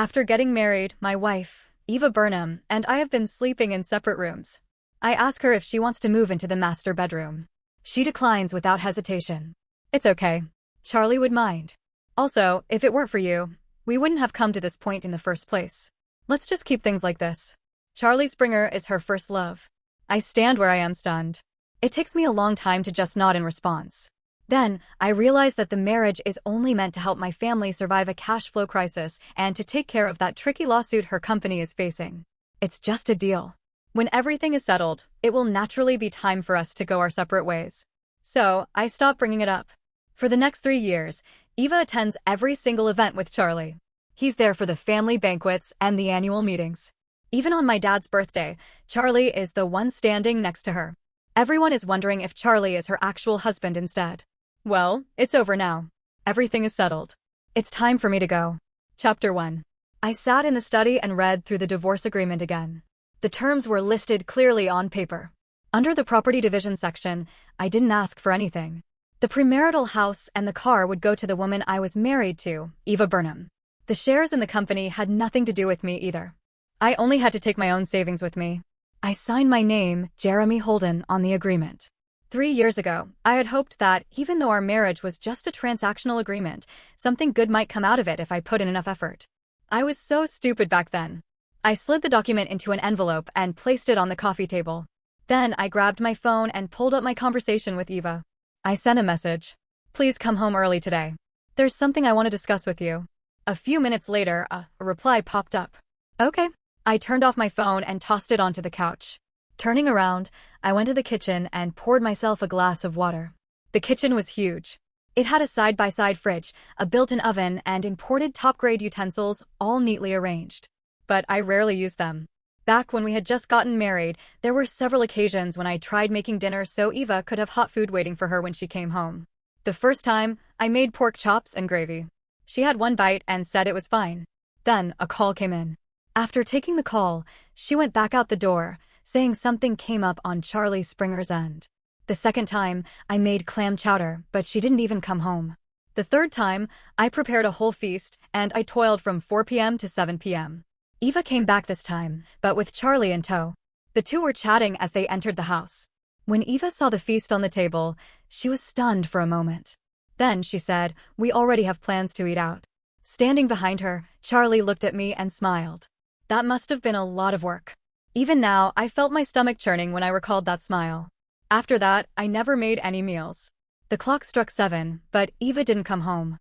After getting married, my wife, Eva Burnham, and I have been sleeping in separate rooms. I ask her if she wants to move into the master bedroom. She declines without hesitation. It's okay. Charlie would mind. Also, if it weren't for you, we wouldn't have come to this point in the first place. Let's just keep things like this. Charlie Springer is her first love. I stand where I am stunned. It takes me a long time to just nod in response. Then, I realize that the marriage is only meant to help my family survive a cash flow crisis and to take care of that tricky lawsuit her company is facing. It's just a deal. When everything is settled, it will naturally be time for us to go our separate ways. So, I stop bringing it up. For the next 3 years, Eva attends every single event with Charlie. He's there for the family banquets and the annual meetings. Even on my dad's birthday, Charlie is the one standing next to her. Everyone is wondering if Charlie is her actual husband instead. Well, it's over now. Everything is settled. It's time for me to go. Chapter 1. I sat in the study and read through the divorce agreement again. The terms were listed clearly on paper. Under the property division section, I didn't ask for anything. The premarital house and the car would go to the woman I was married to, Eva Burnham. The shares in the company had nothing to do with me either. I only had to take my own savings with me. I signed my name, Jeremy Holden, on the agreement. 3 years ago, I had hoped that, even though our marriage was just a transactional agreement, something good might come out of it if I put in enough effort. I was so stupid back then. I slid the document into an envelope and placed it on the coffee table. Then I grabbed my phone and pulled up my conversation with Eva. I sent a message. Please come home early today. There's something I want to discuss with you. A few minutes later, a reply popped up. Okay. I turned off my phone and tossed it onto the couch. Turning around, I went to the kitchen and poured myself a glass of water. The kitchen was huge. It had a side-by-side fridge, a built-in oven, and imported top-grade utensils, all neatly arranged. But I rarely used them. Back when we had just gotten married, there were several occasions when I tried making dinner so Eva could have hot food waiting for her when she came home. The first time, I made pork chops and gravy. She had one bite and said it was fine. Then, a call came in. After taking the call, she went back out the door, saying something came up on Charlie Springer's end. The second time, I made clam chowder, but she didn't even come home. The third time, I prepared a whole feast, and I toiled from 4 p.m. to 7 p.m. Eva came back this time, but with Charlie in tow. The two were chatting as they entered the house. When Eva saw the feast on the table, she was stunned for a moment. Then she said, "We already have plans to eat out." Standing behind her, Charlie looked at me and smiled. That must have been a lot of work. Even now, I felt my stomach churning when I recalled that smile. After that, I never made any meals. The clock struck 7, but Eva didn't come home.